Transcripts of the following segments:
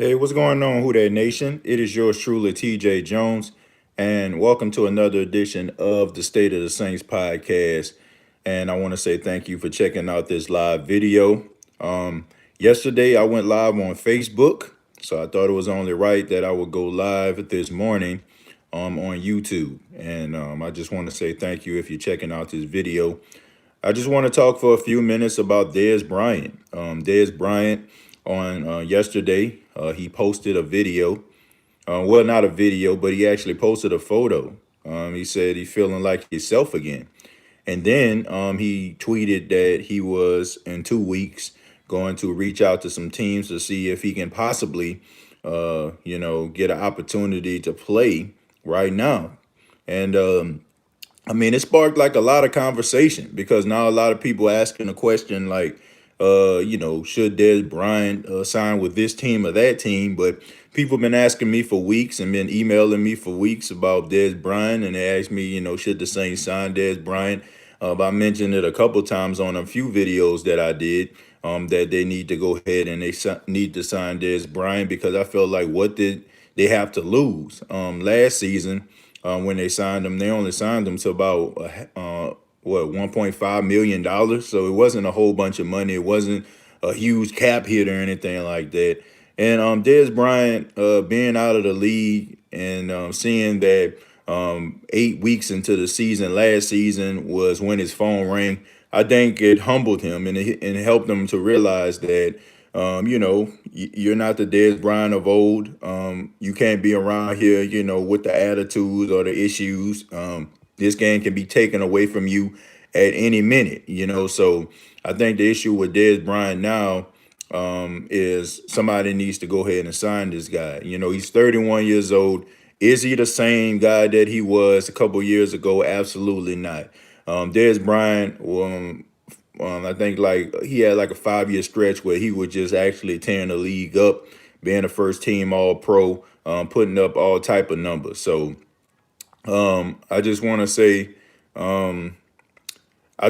Hey, what's going on, Who That Nation? It is yours truly, TJ Jones, and welcome to another edition of the State of the Saints podcast. And I want to say thank you for checking out this live video. Um, Yesterday, I went live on Facebook, so I thought it was only right that I would go live this morning on YouTube. And I just want to say thank you if you're checking out this video. I just want to talk for a few minutes about Dez Bryant. Dez Bryant on yesterday, he posted a video. Well, not a video, but he actually posted a photo. He said he's feeling like himself again. And then he tweeted that he was in 2 weeks going to reach out to some teams to see if he can possibly, get an opportunity to play right now. And it sparked like a lot of conversation because now a lot of people asking a question like, should Dez Bryant sign with this team or that team? But people have been asking me for weeks and been emailing me for weeks about Dez Bryant, and they asked me, should the Saints sign Dez Bryant? I mentioned it a couple times on a few videos that I did. That they need to go ahead and need to sign Dez Bryant because I felt like what did they have to lose last season when they signed him? They only signed him to about $1.5 million. So it wasn't a whole bunch of money. It wasn't a huge cap hit or anything like that. And Dez Bryant being out of the league and seeing that 8 weeks into the season, last season was when his phone rang. I think it humbled him and it helped him to realize that, you're not the Dez Bryant of old. You can't be around here, with the attitudes or the issues. This game can be taken away from you at any minute. So I think the issue with Dez Bryant now is somebody needs to go ahead and sign this guy. He's 31 years old. Is he the same guy that he was a couple years ago? Absolutely not. Dez Bryant, I think like he had like a 5 year stretch where he was just actually tearing the league up, being a first team All Pro, putting up all type of numbers. So I just want to say, I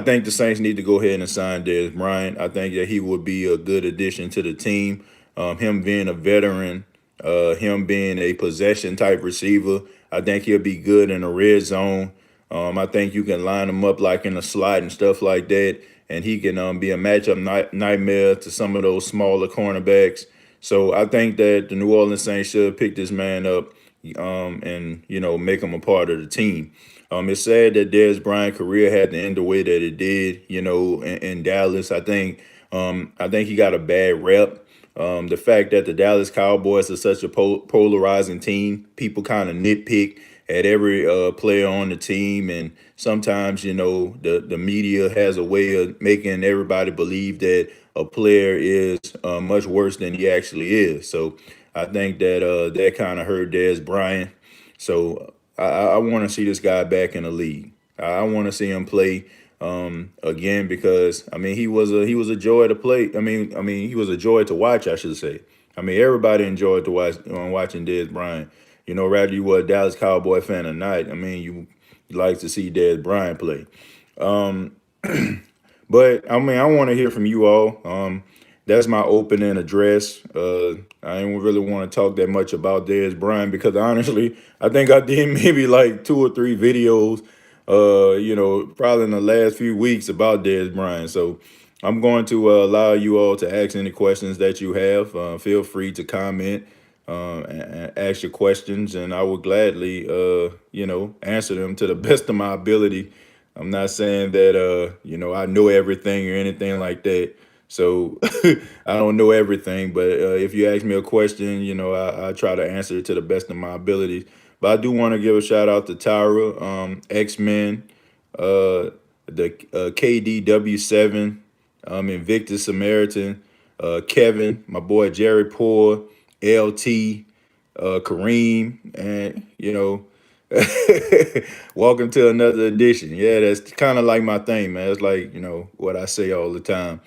think the Saints need to go ahead and sign Dez Bryant. I think that he would be a good addition to the team. Him being a veteran, him being a possession type receiver, I think he'll be good in the red zone. I think you can line him up like in a slot and stuff like that, and he can be a matchup nightmare to some of those smaller cornerbacks. So I think that the New Orleans Saints should pick this man up and make him a part of the team. It's sad that Dez Bryant's career had to end the way that it did, in Dallas. I think he got a bad rep. The fact that the Dallas Cowboys are such a polarizing team, people kind of nitpick at every player on the team, and sometimes the media has a way of making everybody believe that a player is much worse than he actually is. So I think that that kind of hurt Dez Bryant. So I want to see this guy back in the league. I want to see him play again because he was a joy to play. He was a joy to watch, I should say. Everybody enjoyed to watch watching Dez Bryant. Rather you were a Dallas Cowboy fan or not. You like to see Dez Bryant play. Um, but I want to hear from you all. That's my opening address. I don't really want to talk that much about Dez Bryant because honestly, I think I did maybe like 2 or 3 videos, probably in the last few weeks about Dez Bryant. So I'm going to allow you all to ask any questions that you have. Feel free to comment and ask your questions, and I will gladly, answer them to the best of my ability. I'm not saying that, I know everything or anything like that. So I don't know everything, but if you ask me a question, I try to answer it to the best of my abilities. But I do want to give a shout out to Tyra, X-Men, the KDW7, Invictus Samaritan, Kevin, my boy Jerry Poor, LT, Kareem, and welcome to another edition. Yeah, that's kind of like my thing, man. It's like what I say all the time.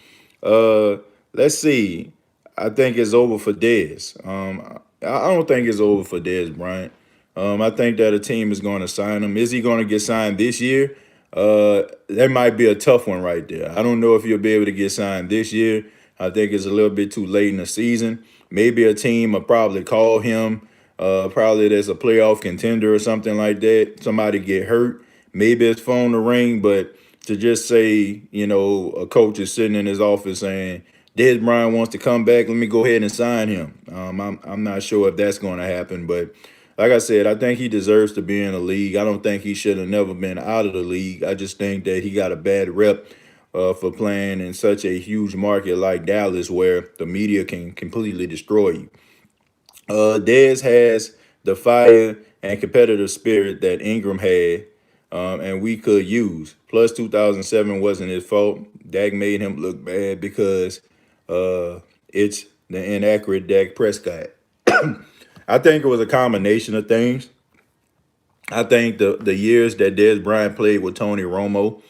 Uh, let's see. I think it's over for Dez. I don't think it's over for Dez Bryant. I think that a team is going to sign him. Is he going to get signed this year? That might be a tough one right there. I don't know if he'll be able to get signed this year. I think it's a little bit too late in the season. Maybe a team will probably call him. Probably there's a playoff contender or something like that. Somebody get hurt. Maybe it's phone to ring, but to just say, a coach is sitting in his office saying, Dez Bryant wants to come back, let me go ahead and sign him. I'm not sure if that's going to happen, but like I said, I think he deserves to be in the league. I don't think he should have never been out of the league. I just think that he got a bad rep for playing in such a huge market like Dallas, where the media can completely destroy you. Dez has the fire and competitive spirit that Ingram had, and we could use. Plus, 2007 wasn't his fault. Dak made him look bad because it's the inaccurate Dak Prescott. I think it was a combination of things. I think the years that Dez Bryant played with Tony Romo,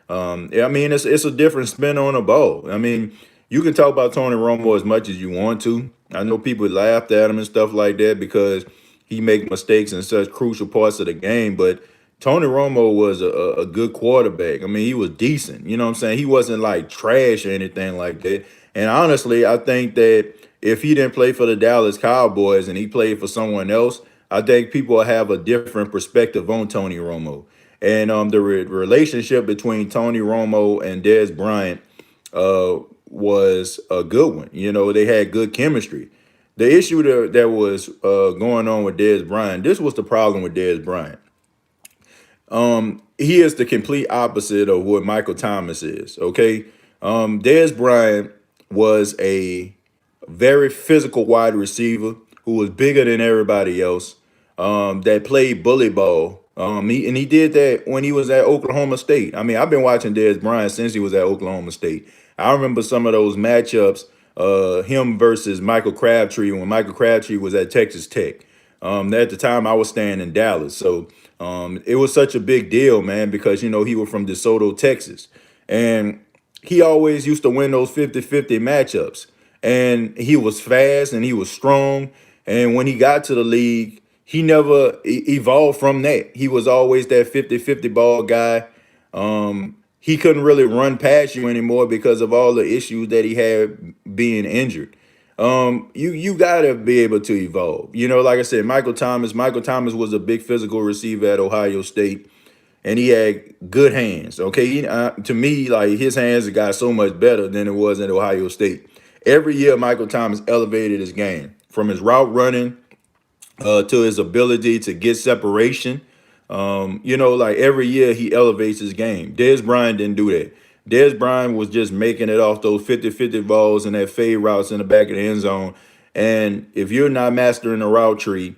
I mean, it's a different spin on the ball. I mean, you can talk about Tony Romo as much as you want to. I know people laughed at him and stuff like that because he make mistakes in such crucial parts of the game. But Tony Romo was a good quarterback. I mean, he was decent. You know what I'm saying? He wasn't like trash or anything like that. And honestly, I think that if he didn't play for the Dallas Cowboys and he played for someone else, I think people will have a different perspective on Tony Romo. And the relationship between Tony Romo and Dez Bryant was a good one. They had good chemistry. The issue that was going on with Dez Bryant, this was the problem with Dez Bryant. He is the complete opposite of what Michael Thomas is. Okay, Dez Bryant was a very physical wide receiver who was bigger than everybody else. That played bully ball. He did that when he was at Oklahoma State. I mean, I've been watching Dez Bryant since he was at Oklahoma State. I remember some of those matchups, him versus Michael Crabtree when Michael Crabtree was at Texas Tech. At the time, I was staying in Dallas, so it was such a big deal, man, because he was from DeSoto, Texas, and he always used to win those 50-50 matchups. And he was fast and he was strong. And when he got to the league, he never evolved from that. He was always that 50-50 ball guy. He couldn't really run past you anymore because of all the issues that he had being injured. You gotta be able to evolve. Like I said, Michael Thomas. Michael Thomas was a big physical receiver at Ohio State, and he had good hands. Okay, to me, like his hands got so much better than it was at Ohio State. Every year, Michael Thomas elevated his game from his route running to his ability to get separation. Like every year he elevates his game. Dez Bryant didn't do that. Dez Bryant was just making it off those 50-50 balls and that fade routes in the back of the end zone. And if you're not mastering the route tree,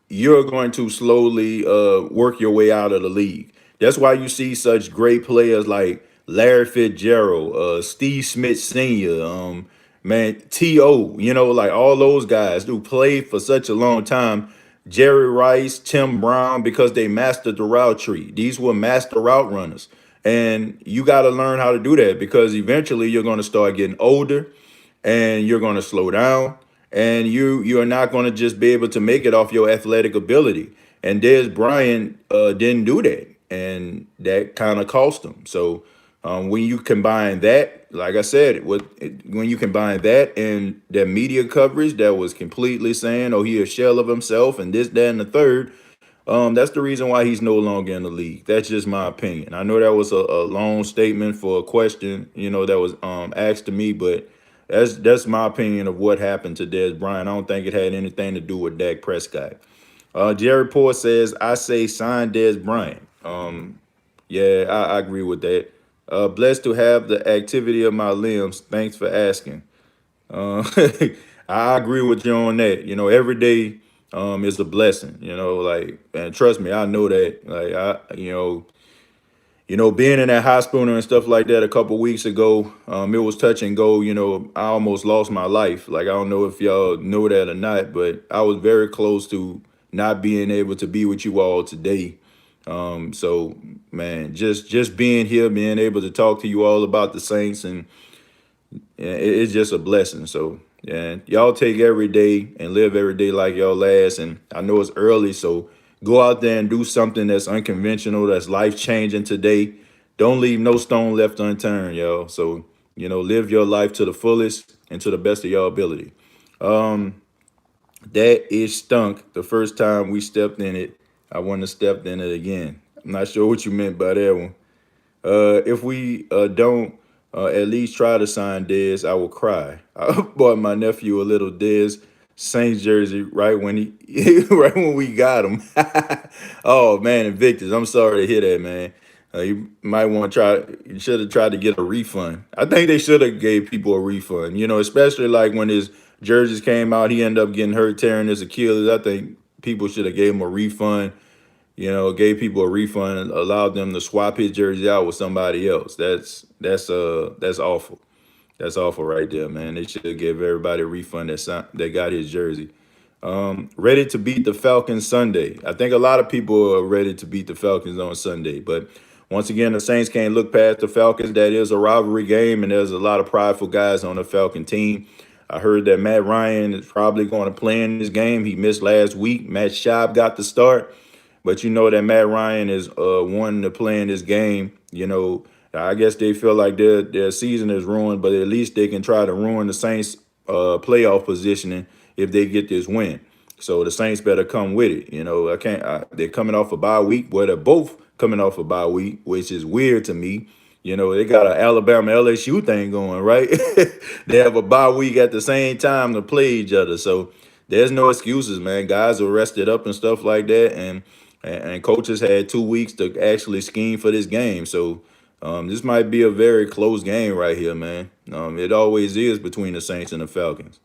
you're going to slowly work your way out of the league. That's why you see such great players like Larry Fitzgerald, Steve Smith Sr., T.O., like all those guys who played for such a long time. Jerry Rice, Tim Brown, because they mastered the route tree. These were master route runners. And you got to learn how to do that because eventually you're going to start getting older and you're going to slow down and you're not going to just be able to make it off your athletic ability. And Dez Bryant didn't do that, and that kind of cost him. So when you combine that, like I said, when you combine that and that media coverage that was completely saying, "Oh, he a shell of himself," and this, that, and the third, that's the reason why he's no longer in the league. That's just my opinion. I know that was a long statement for a question, that was asked to me, but that's my opinion of what happened to Dez Bryant. I don't think it had anything to do with Dak Prescott. Jerry Poor says, I say sign Dez Bryant. Yeah, I agree with that. Blessed to have the activity of my limbs. Thanks for asking. Uh, I agree with you on that. Every day is a blessing, and trust me, I know that. Like being in that hospital and stuff like that a couple weeks ago, it was touch and go. I almost lost my life. Like, I don't know if y'all know that or not, but I was very close to not being able to be with you all today. So man, just being here, being able to talk to you all about the Saints, and it's just a blessing. So yeah, y'all take every day and live every day like y'all last. And I know it's early, so go out there and do something that's unconventional, that's life changing today. Don't leave no stone left unturned, y'all. So Live your life to the fullest and to the best of your ability. That is stunk the first time we stepped in it. I wouldn't have stepped in it again. I'm not sure what you meant by that one. If we don't at least try to sign Dez, I will cry. I bought my nephew a little Dez Saints jersey right when right when we got him. Oh man, Invictus, I'm sorry to hear that, man. You might want to try. You should have tried to get a refund. I think they should have gave people a refund. Especially like when his jerseys came out, he ended up getting hurt, tearing his Achilles. I think people should have gave him a refund. Gave people a refund and allowed them to swap his jersey out with somebody else. That's awful. That's awful right there, man. They should give everybody a refund that got his jersey. Ready to beat the Falcons Sunday. I think a lot of people are ready to beat the Falcons on Sunday, but once again, the Saints can't look past the Falcons. That is a rivalry game, and there's a lot of prideful guys on the Falcon team. I heard that Matt Ryan is probably going to play in this game. He missed last week. Matt Schaub got the start. But you know that Matt Ryan is wanting to play in this game. I guess they feel like their season is ruined, but at least they can try to ruin the Saints' playoff positioning if they get this win. So the Saints better come with it. I can't. They're coming off a bye week. Well, they're both coming off a bye week, which is weird to me. They got an Alabama LSU thing going, right? They have a bye week at the same time to play each other. So there's no excuses, man. Guys are rested up and stuff like that, and coaches had 2 weeks to actually scheme for this game. So this might be a very close game right here, man. It always is between the Saints and the Falcons.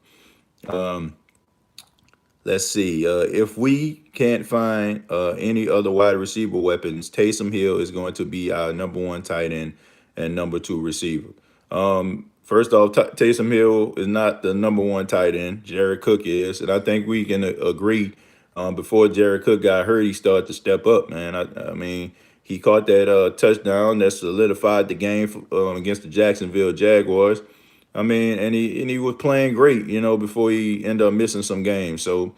Let's see. If we can't find any other wide receiver weapons, Taysom Hill is going to be our number one tight end and number two receiver. First off, Taysom Hill is not the number one tight end. Jared Cook is, and I think we can agree. Before Jared Cook got hurt, he started to step up, man. I mean, he caught that touchdown that solidified the game against the Jacksonville Jaguars. I mean, and he was playing great, before he ended up missing some games. So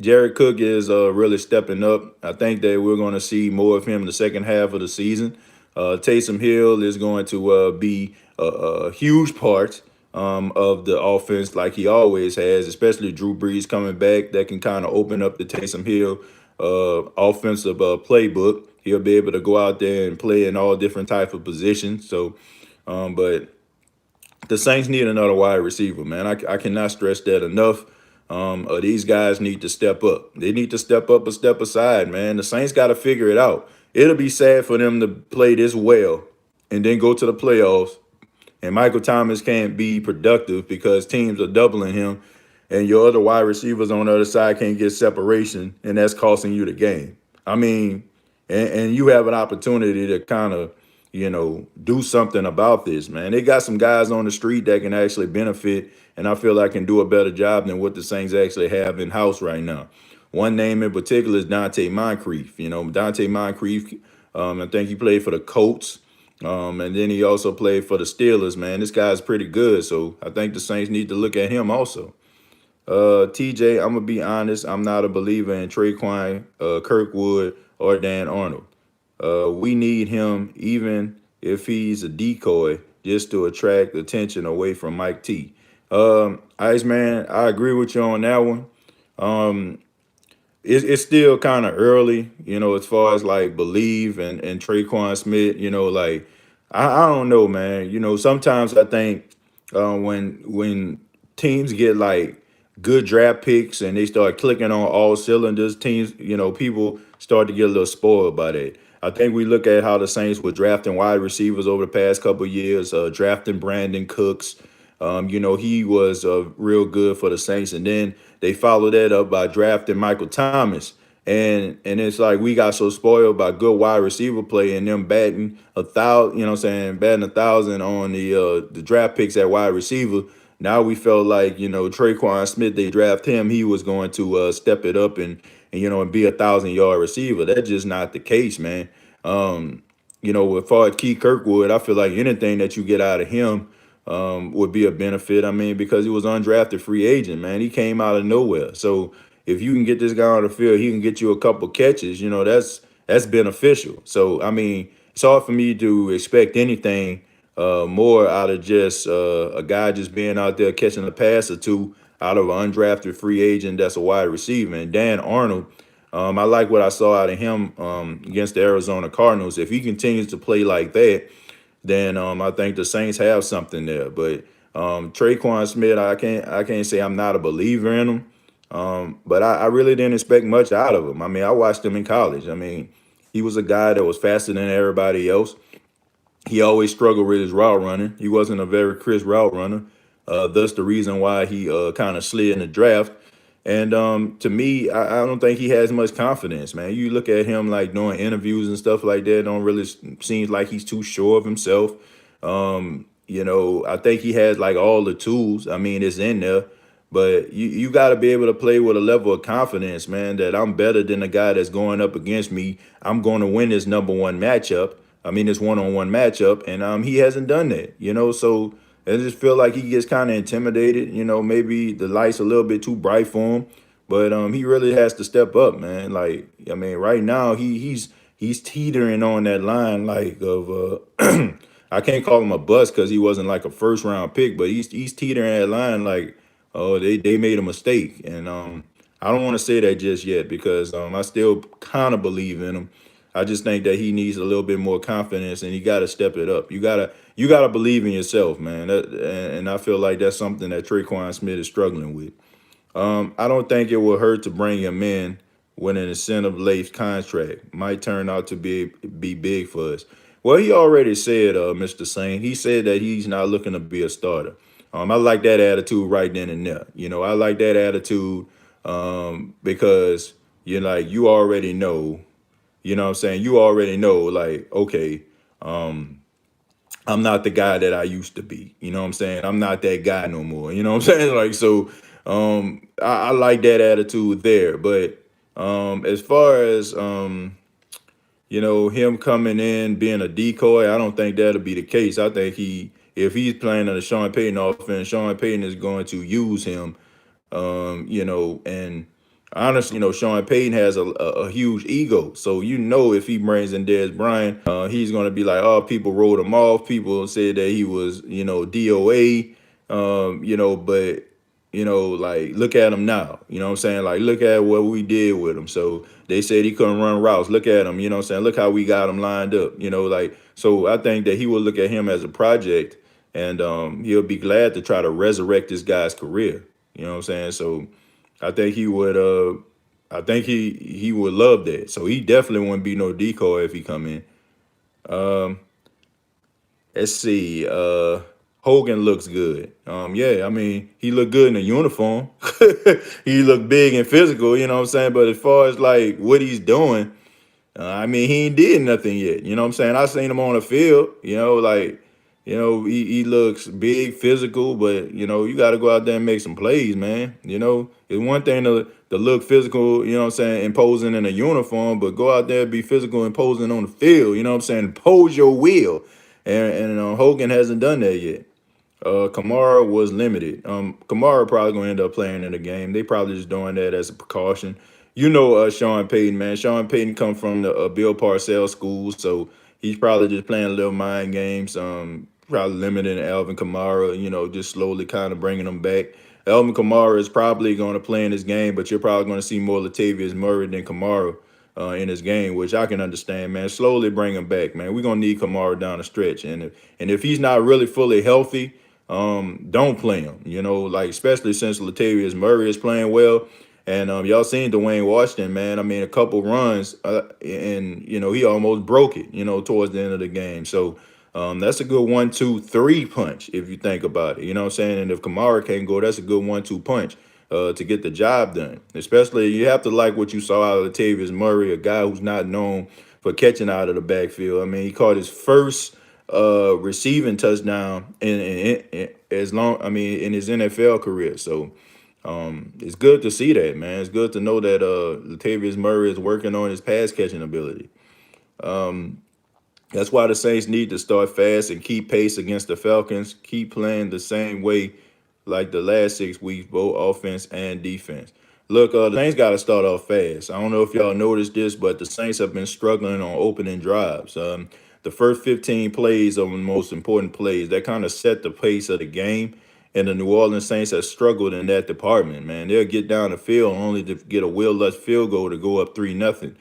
Jared Cook is really stepping up. I think that we're going to see more of him in the second half of the season. Taysom Hill is going to be a huge part of the offense, like he always has, especially Drew Brees coming back. That can kind of open up the Taysom Hill offensive playbook. He'll be able to go out there and play in all different type of positions. So, but the Saints need another wide receiver, man. I cannot stress that enough. These guys need to step up. They need to step up or step aside, man. The Saints got to figure it out. It'll be sad for them to play this well and then go to the playoffs, and Michael Thomas can't be productive because teams are doubling him, and your other wide receivers on the other side can't get separation, and that's costing you the game. I mean, and you have an opportunity to kind of, do something about this, man. They got some guys on the street that can actually benefit, and I feel like can do a better job than what the Saints actually have in house right now. One name in particular is Dante Moncrief. Dante Moncrief, I think he played for the Colts, and then he also played for the Steelers, man. This guy's pretty good, so I think the Saints need to look at him also. TJ, I'm gonna be honest. I'm not a believer in Trey Kirkwood, or Dan Arnold. We need him, even if he's a decoy, just to attract attention away from Mike T. Iceman, I agree with you on that one. It's still kind of early, as far as like believe and Trey Smith, like I don't know, man. Sometimes I think when teams get like good draft picks and they start clicking on all cylinders, teams, people start to get a little spoiled by that. I think we look at how the Saints were drafting wide receivers over the past couple of years, drafting Brandon Cooks. He was real good for the Saints, and then they followed that up by drafting Michael Thomas. And it's like we got so spoiled by good wide receiver play and them batting 1,000, batting 1,000 on the draft picks at wide receiver. Now we felt like, Traquan Smith, they draft him, he was going to step it up and be 1,000-yard receiver. That's just not the case, man. As far as Keith Kirkwood, I feel like anything that you get out of him would be a benefit. I mean, because he was undrafted free agent, man. He came out of nowhere. So if you can get this guy on the field, he can get you a couple catches. That's beneficial. So I mean, it's hard for me to expect anything more out of just a guy just being out there catching a pass or two out of an undrafted free agent that's a wide receiver. And Dan Arnold, I like what I saw out of him against the Arizona Cardinals. If he continues to play like that, then I think the Saints have something there. But Trey Smith, I can't say I'm not a believer in him. But I really didn't expect much out of him. I mean, I watched him in college. I mean, he was a guy that was faster than everybody else. He always struggled with his route running. He wasn't a very crisp route runner. Thus the reason why he kind of slid in the draft. And to me, I don't think he has much confidence, man. You look at him like doing interviews and stuff like that, don't really seems like he's too sure of himself. I think he has like all the tools. I mean, it's in there. But you got to be able to play with a level of confidence, man, that I'm better than the guy that's going up against me. I'm going to win this number one matchup. I mean, this one-on-one matchup, and he hasn't done that, So I just feel like he gets kind of intimidated. Maybe the light's a little bit too bright for him, but he really has to step up, man. Like, I mean, right now he's teetering on that line, like of I can't call him a bust because he wasn't like a first round pick, but he's teetering that line like, oh, they made a mistake, and I don't want to say that just yet because I still kind of believe in him. I just think that he needs a little bit more confidence, and he got to step it up. You gotta believe in yourself, man. And I feel like that's something that Trey Smith is struggling with. I don't think it will hurt to bring him in when an incentive-laced contract might turn out to be big for us. Well, he already said, Mr. Saint, he said that he's not looking to be a starter. I like that attitude right then and there. I like that attitude because you already know. You know what I'm saying? You already know, like, okay, I'm not the guy that I used to be. You know what I'm saying? I'm not that guy no more. You know what I'm saying? Like, so I like that attitude there. But as far as him coming in being a decoy, I don't think that'll be the case. I think if he's playing in the Sean Payton offense, Sean Payton is going to use him and honestly, Sean Payton has a huge ego. So, if he brings in Dez Bryant, he's going to be like, oh, people wrote him off. People said that he was, DOA, but, like, look at him now. You know what I'm saying? Like, look at what we did with him. So they said he couldn't run routes. Look at him. You know what I'm saying? Look how we got him lined up. So I think that he will look at him as a project and he'll be glad to try to resurrect this guy's career. You know what I'm saying? So I think he would he would love that. So he definitely wouldn't be no decoy if he come in. Um let's see. Hogan looks good. Yeah, I mean, he looked good in a uniform. He looked big and physical, you know what I'm saying? But as far as like what he's doing, I mean, he ain't did nothing yet. You know what I'm saying? I seen him on the field, like, he looks big, physical, but, you got to go out there and make some plays, man. It's one thing to look physical, you know what I'm saying, imposing in a uniform, but go out there and be physical, imposing on the field, you know what I'm saying? Impose your will. And Hogan hasn't done that yet. Kamara was limited. Kamara probably gonna end up playing in the game. They probably just doing that as a precaution. Sean Payton, man. Sean Payton come from the Bill Parcells school, so he's probably just playing a little mind games. Probably limiting Alvin Kamara. Just slowly kind of bringing him back. Alvin Kamara is probably going to play in this game, but you're probably going to see more Latavius Murray than Kamara in this game, which I can understand, man. Slowly bring him back, man. We're gonna need Kamara down the stretch, and if he's not really fully healthy, don't play him. Like especially since Latavius Murray is playing well, and y'all seen Dwayne Washington, man. I mean, a couple runs, and he almost broke it. Towards the end of the game. So that's a good 1, 2, 3 punch if you think about it. You know what I'm saying? And if Kamara can't go, that's a good 1, 2 punch to get the job done. Especially you have to like what you saw out of Latavius Murray, a guy who's not known for catching out of the backfield. I mean, he caught his first receiving touchdown in his NFL career. So it's good to see that, man. It's good to know that Latavius Murray is working on his pass catching ability. That's why the Saints need to start fast and keep pace against the Falcons. Keep playing the same way like the last 6 weeks, both offense and defense. Look, the Saints got to start off fast. I don't know if y'all noticed this, but the Saints have been struggling on opening drives. the first 15 plays are the most important plays. That kind of set the pace of the game. And the New Orleans Saints have struggled in that department, man. They'll get down the field only to get a will-less field goal to go up 3-0.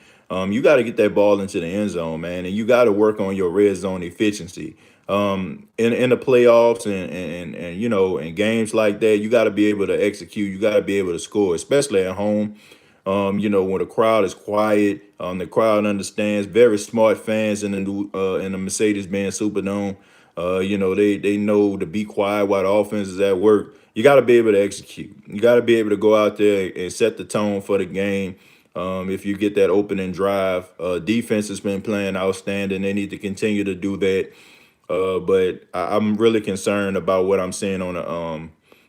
You got to get that ball into the end zone, man, and you got to work on your red zone efficiency. In the playoffs and in games like that, you got to be able to execute. You got to be able to score, especially at home. When the crowd is quiet, the crowd understands. Very smart fans in the Mercedes-Benz Superdome. They know to be quiet while the offense is at work. You got to be able to execute. You got to be able to go out there and set the tone for the game. If you get that opening drive, defense has been playing outstanding. They need to continue to do that. But I'm really concerned about what I'm seeing on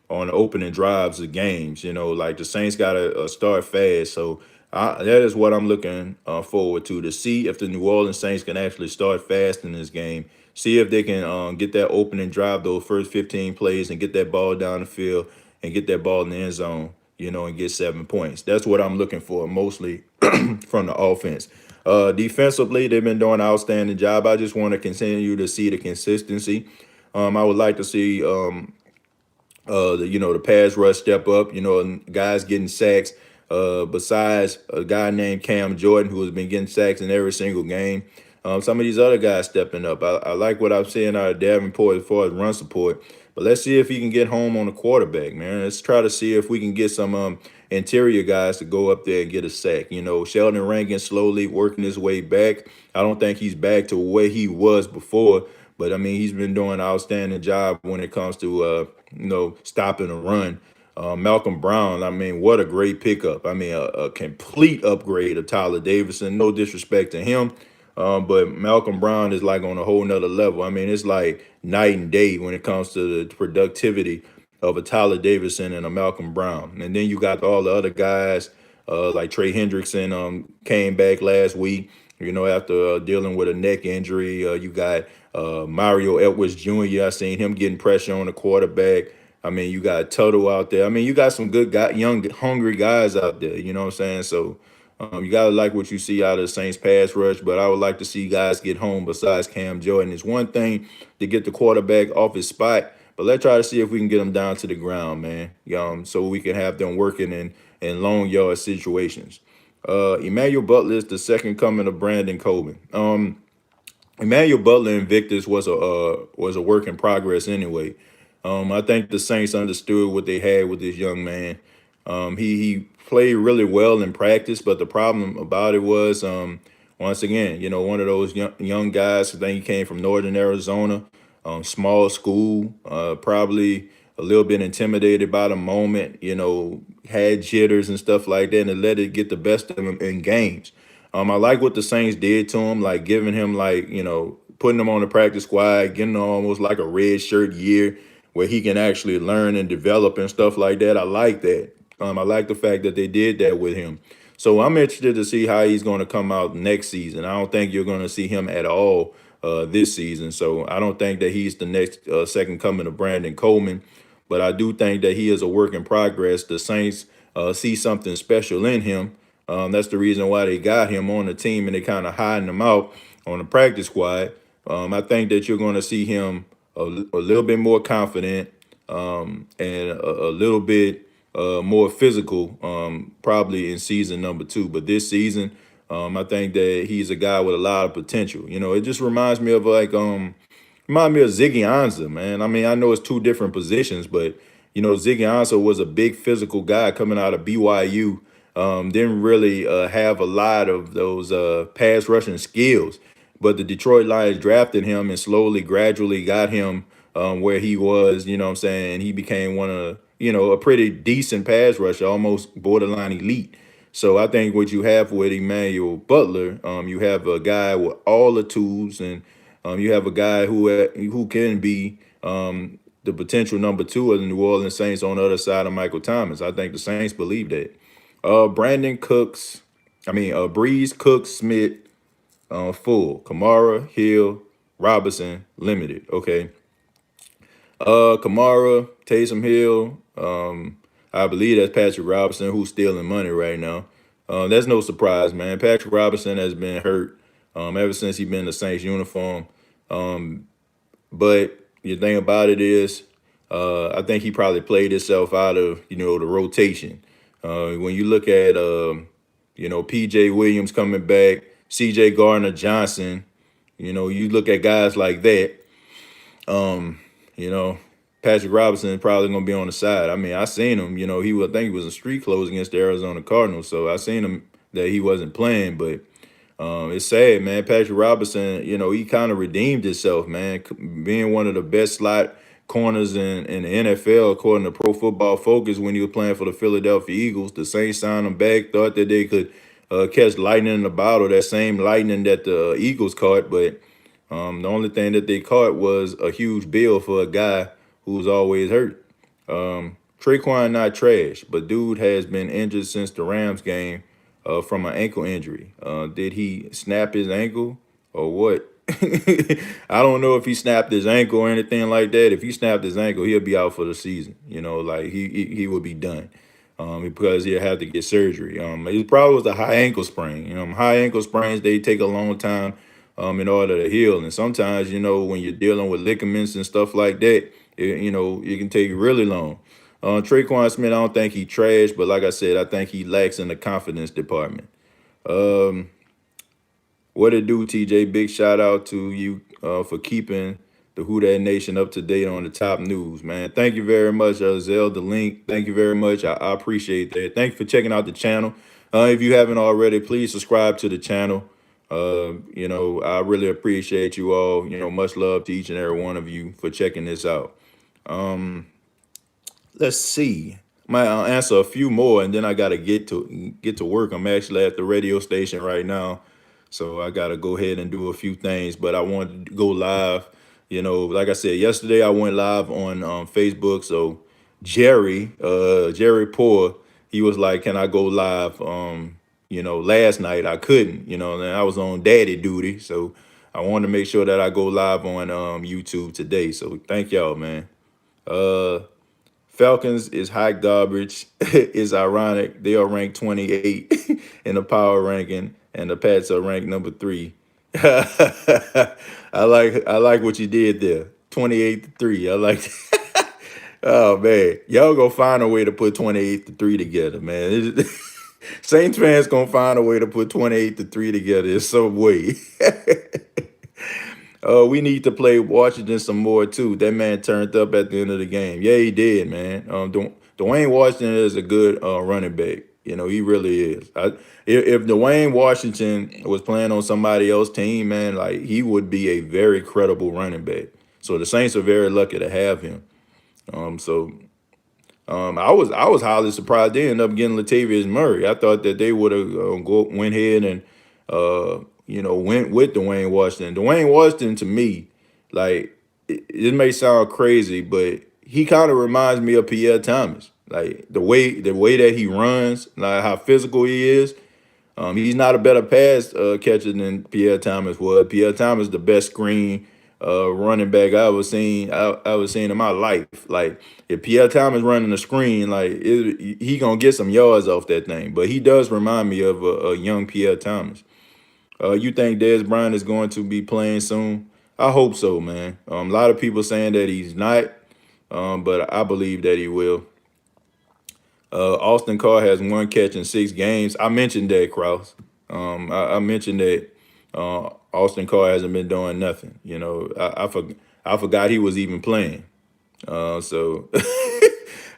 the opening drives of games. Like the Saints got to start fast. So that is what I'm looking forward to see if the New Orleans Saints can actually start fast in this game. See if they can get that opening drive, those first 15 plays, and get that ball down the field and get that ball in the end zone, and get 7 points. That's what I'm looking for mostly from the offense. Defensively, they've been doing an outstanding job. I just want to continue to see the consistency. I would like to see the pass rush step up, and guys getting sacks. Besides a guy named Cam Jordan, who has been getting sacks in every single game. Some of these other guys stepping up. I like what I'm seeing out of Davenport as far as run support. But let's see if he can get home on the quarterback, man. Let's try to see if we can get some interior guys to go up there and get a sack. Sheldon Rankin slowly working his way back. I don't think he's back to where he was before, but I mean he's been doing an outstanding job when it comes to stopping a run. Malcolm Brown, I mean, what a great pickup. I mean, a complete upgrade of Tyler Davidson. No disrespect to him, but Malcolm Brown is like on a whole nother level. I mean, it's like night and day when it comes to the productivity of a Tyler Davidson and a Malcolm Brown. And then you got all the other guys like Trey Hendrickson came back last week, after dealing with a neck injury. You got Mario Edwards Jr. I seen him getting pressure on the quarterback. I mean, you got Tuttle out there. I mean, you got some good guy, young, hungry guys out there. You know what I'm saying? So you got to like what you see out of the Saints pass rush, but I would like to see guys get home besides Cam Jordan. It's one thing to get the quarterback off his spot, but let's try to see if we can get him down to the ground, man, so we can have them working in long yard situations. Emmanuel Butler is the second coming of Brandon Coleman. Emmanuel Butler Invictus was a work in progress anyway. I think the Saints understood what they had with this young man. He played really well in practice, but the problem about it was, once again, one of those young guys. I think he came from Northern Arizona, small school, probably a little bit intimidated by the moment, had jitters and stuff like that, and let it get the best of him in games. I like what the Saints did to him, like giving him putting him on the practice squad, getting him almost like a red shirt year where he can actually learn and develop and stuff like that. I like that. I like the fact that they did that with him. So I'm interested to see how he's going to come out next season. I don't think you're going to see him at all this season. So I don't think that he's the next second coming of Brandon Coleman. But I do think that he is a work in progress. The Saints see something special in him. That's the reason why they got him on the team and they kind of hiding him out on the practice squad. I think that you're going to see him a little bit more confident and a little bit more physical probably in season number 2. But this season, I think that he's a guy with a lot of potential. It just reminds me of Ziggy Ansah, man. I mean, I know it's two different positions, but Ziggy Ansah was a big physical guy coming out of BYU. Didn't really have a lot of those pass rushing skills, but the Detroit Lions drafted him and slowly, gradually got him where he was. You know what I'm saying? And he became one of a pretty decent pass rusher, almost borderline elite. So I think what you have with Emmanuel Butler, you have a guy with all the tools, and you have a guy who can be the potential number 2 of the New Orleans Saints on the other side of Michael Thomas. I think the Saints believe that. Breeze, Cooks, Smith, full. Kamara, Hill, Robinson, limited. Okay. Kamara, Taysom Hill. I believe that's Patrick Robinson, who's stealing money right now. That's no surprise, man. Patrick Robinson has been hurt ever since he been in the Saints uniform. Um, but the thing about it is, I think he probably played himself out of the rotation. When you look at PJ Williams coming back, CJ Gardner Johnson, you look at guys like that. Um, you know, Patrick Robinson is probably gonna be on the side. I mean, I seen him. I think he was in street clothes against the Arizona Cardinals, so I seen him that he wasn't playing, but. It's sad, man. Patrick Robinson, he kind of redeemed himself, man, being one of the best slot corners in the NFL, according to Pro Football Focus, when he was playing for the Philadelphia Eagles. The Saints signed him back, thought that they could catch lightning in the bottle, that same lightning that the Eagles caught, but the only thing that they caught was a huge bill for a guy who's always hurt. Traquan not trash, but dude has been injured since the Rams game from an ankle injury. Did he snap his ankle or what? I don't know if he snapped his ankle or anything like that. If he snapped his ankle, he'll be out for the season. Like he would be done. Because he'll have to get surgery. It probably was a high ankle sprain. High ankle sprains, they take a long time in order to heal. And sometimes, when you're dealing with ligaments and stuff like that, it can take really long. Traquan Smith, I don't think he trash, but like I said, I think he lacks in the confidence department. Um, what it do, TJ? Big shout out to you for keeping the Who Dat Nation up to date on the top news, man. Thank you very much, Zelda Link. Thank you very much. I appreciate that. Thank you for checking out the channel. If you haven't already, please subscribe to the channel. I really appreciate you all. Much love to each and every one of you for checking this out. Let's see. Might answer a few more, and then I gotta get to work. I'm actually at the radio station right now, so I gotta go ahead and do a few things. But I wanted to go live. Like I said yesterday, I went live on Facebook. So Jerry Poor, he was like, "Can I go live?" Last night I couldn't. And I was on daddy duty, so I wanted to make sure that I go live on YouTube today. So thank y'all, man. Uh, Falcons is hot garbage. It's ironic. They are ranked 28 in the power ranking, and the Pats are ranked number 3. I like what you did there. 28-3. I like that. Oh man. Y'all gonna find a way to put 28-3 together, man. Saints fans gonna find a way to put 28-3 together in some way. We need to play Washington some more too. That man turned up at the end of the game. Yeah, he did, man. Dwayne Washington is a good running back. He really is. If Dwayne Washington was playing on somebody else's team, man, like he would be a very credible running back. So the Saints are very lucky to have him. I was highly surprised they ended up getting Latavius Murray. I thought that they would have went ahead and went with Dwayne Washington. Dwayne Washington, to me, like it may sound crazy, but he kind of reminds me of Pierre Thomas. Like the way that he runs, like how physical he is. He's not a better pass catcher than Pierre Thomas was. Pierre Thomas, the best screen running back I ever seen. I ever seen in my life. Like if Pierre Thomas running the screen, like he gonna get some yards off that thing. But he does remind me of a young Pierre Thomas. You think Dez Bryant is going to be playing soon? I hope so, man. A lot of people saying that he's not, but I believe that he will. Austin Carr has 1 catch in 6 games. I mentioned that, Kraus. I mentioned that Austin Carr hasn't been doing nothing. I forgot he was even playing. So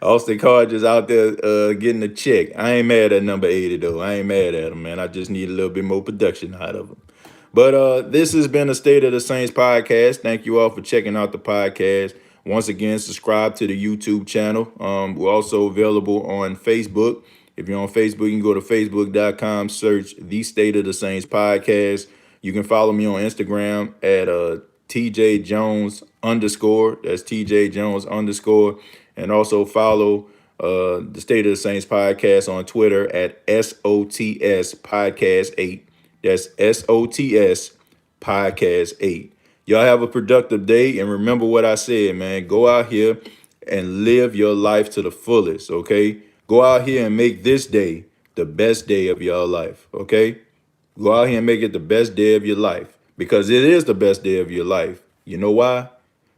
Austin Carr just out there getting a check. I ain't mad at number 80 though. I ain't mad at him, man. I just need a little bit more production out of him. But this has been the State of the Saints podcast. Thank you all for checking out the podcast. Once again, subscribe to the YouTube channel. We're also available on Facebook. If you're on Facebook, you can go to facebook.com, search The State of the Saints podcast. You can follow me on Instagram at TJ Jones _. That's TJ Jones _ And also follow the State of the Saints podcast on Twitter at SOTS Podcast 8. That's SOTS Podcast 8. Y'all have a productive day, and remember what I said, man. Go out here and live your life to the fullest, okay? Go out here and make this day the best day of your life, okay? Go out here and make it the best day of your life, because it is the best day of your life. You know why?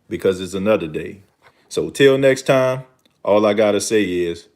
Because it's another day. So till next time, all I gotta say is